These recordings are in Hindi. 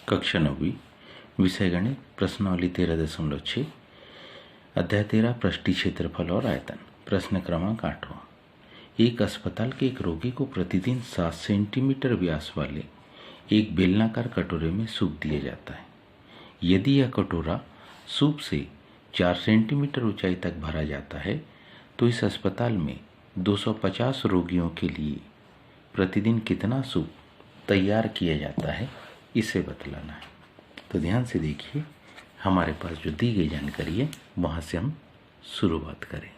कक्षा 9वीं विषय गणित प्रश्नावली 13.6 अध्याय 13 पृष्ठीय क्षेत्रफल और आयतन। प्रश्न क्रमांक 8वां। एक अस्पताल के एक रोगी को प्रतिदिन 7 सेंटीमीटर व्यास वाले एक बेलनाकार कटोरे में सूप दिया जाता है। यदि यह कटोरा सूप से 4 सेंटीमीटर ऊंचाई तक भरा जाता है तो इस अस्पताल में 250 रोगियों के लिए प्रतिदिन कितना सूप तैयार किया जाता है, इसे बतलाना है। तो ध्यान से देखिए, हमारे पास जो दी गई जानकारी है वहाँ से हम शुरुआत करें।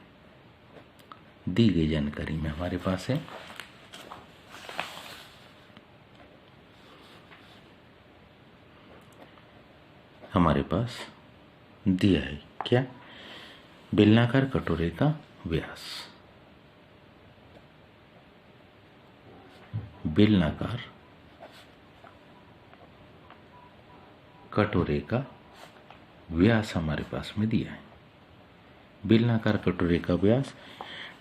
दी गई जानकारी में हमारे पास है दिया है क्या, बेलनाकार कटोरे का व्यास। बेलनाकार कटोरे का व्यास हमारे पास में दिया है। बेलनाकार कटोरे का व्यास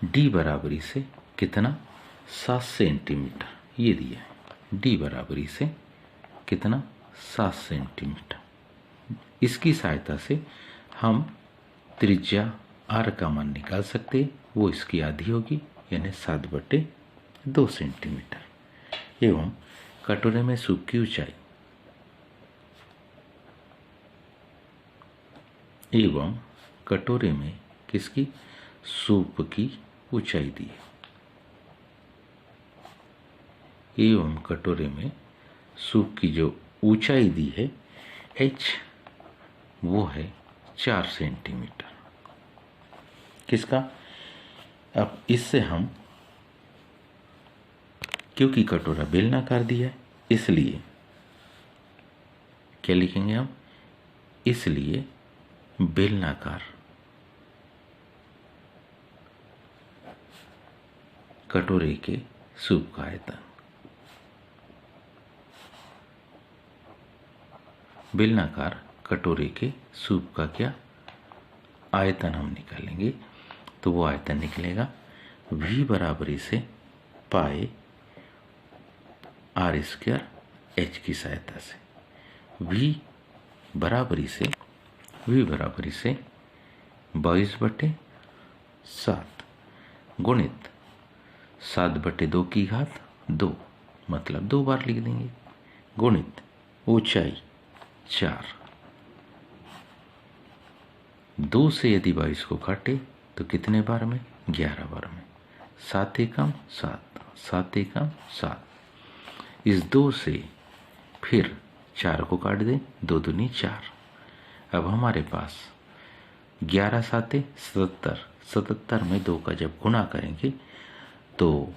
d बराबरी से कितना 7 सेंटीमीटर, ये दिया है। d बराबरी से कितना 7 सेंटीमीटर। इसकी सहायता से हम त्रिज्या r का मान निकाल सकते हैं, वो इसकी आधी होगी यानी 7/2 सेंटीमीटर। एवं कटोरे में सूप की ऊंचाई एवं कटोरे में किसकी सूप की ऊंचाई दी है। एवं कटोरे में सूप की जो ऊंचाई दी है h, वो है 4 सेंटीमीटर। किसका? अब इससे हम, क्योंकि कटोरा बेलनाकार दिया है इसलिए क्या लिखेंगे हम, इसलिए बेलनाकार कटोरे के सूप का आयतन। बेलनाकार कटोरे के सूप का क्या आयतन हम निकालेंगे, तो वो आयतन निकलेगा v बराबरी से पाए r स्क्वायर h की सहायता से। v बराबरी से 22/7 गुणित 7/2 की घात 2, मतलब 2 बार लिख देंगे, गुणित ऊंचाई 4। 2 से यदि 22 को काटे तो कितने बार में, 11 बार में। 7 एकम 7, 7 एकम 7। इस 2 से फिर 4 को काट दें, 2 दूनी 4। अब हमारे पास 11 7 77, 77 में 2 का जब गुणा करेंगे तो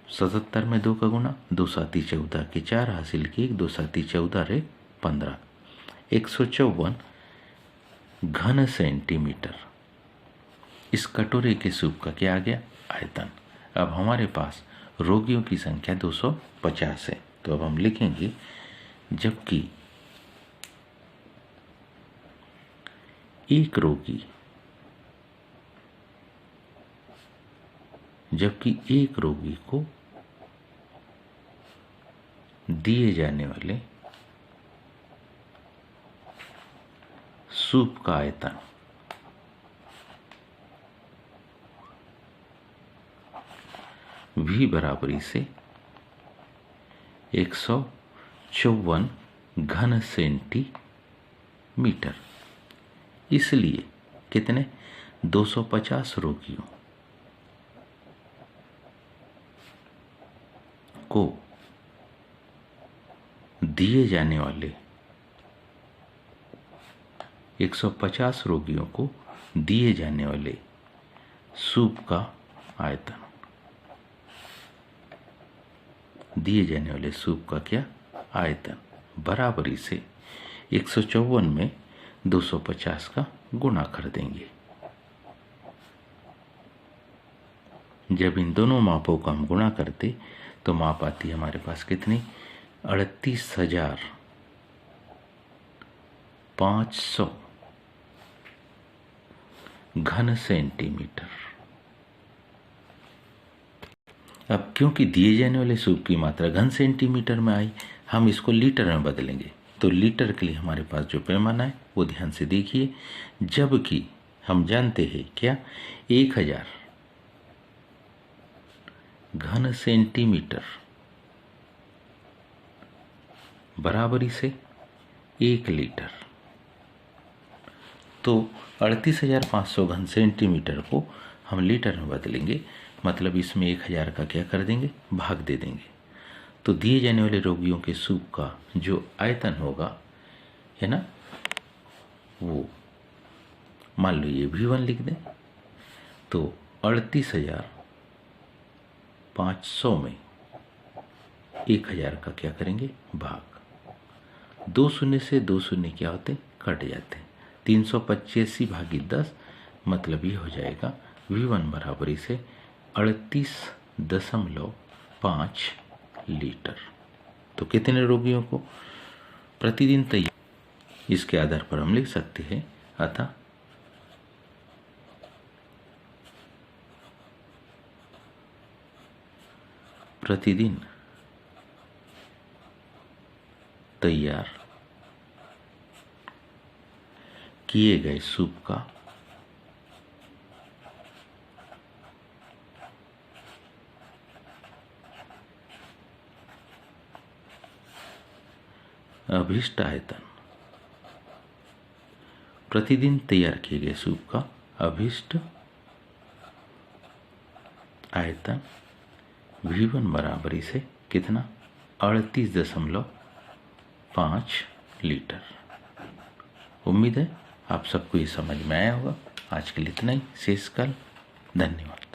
77 में 2 का गुणा, 2 7 14 के 4 हासिल किए, 2 7 14 रे 15, 154 घन सेंटीमीटर इस कटोरे के सूप का क्या आ गया, आयतन। अब हमारे पास रोगियों की संख्या 250 है, तो अब हम लिखेंगे जबकि एक रोगी को दिए जाने वाले सूप का आयतन v बराबरी से 154 घन सेंटीमीटर, इसलिए कितने 250 रोगियों को दिए जाने वाले 150 रोगियों को दिए जाने वाले सूप का आयतन, दिए जाने वाले सूप का क्या आयतन बराबरी से 154 में 250 का गुणा कर देंगे। जब इन दोनों मापों का हम गुणा करते तो माप आती है हमारे पास कितनी, 38,500 घन सेंटीमीटर। अब क्योंकि दिए जाने वाले सूप की मात्रा घन सेंटीमीटर में आई, हम इसको लीटर में बदलेंगे। तो लीटर के लिए हमारे पास जो पैमाना है वो ध्यान से देखिए, जबकि हम जानते हैं क्या, 1000 घन सेंटीमीटर बराबरी से 1 लीटर। तो 38,500 घन सेंटीमीटर को हम लीटर में बदलेंगे, मतलब इसमें 1000 का क्या कर देंगे, भाग दे देंगे। तो दिए जाने वाले रोगियों के सूप का जो आयतन होगा, है ना, वो मान लो ये V1 लिख दें, तो 38,500 में 1000 का क्या करेंगे, भाग। 2 शून्य से 2 शून्य क्या होते, कट जाते हैं। 385 भागी 10, मतलब ये हो जाएगा V1 बराबरी से 38.5 लीटर। तो कितने रोगियों को प्रतिदिन तैयार, इसके आधार पर हम लिख सकते हैं, अतः प्रतिदिन तैयार किए गए सूप का अभिष्ट आयतन, प्रतिदिन तैयार किए गए सूप का अभिष्ट आयतन V1 बराबरी से कितना, 38.5 लीटर। उम्मीद है आप सबको ये समझ में आया होगा। आज के लिए इतना ही, शेष कल। धन्यवाद।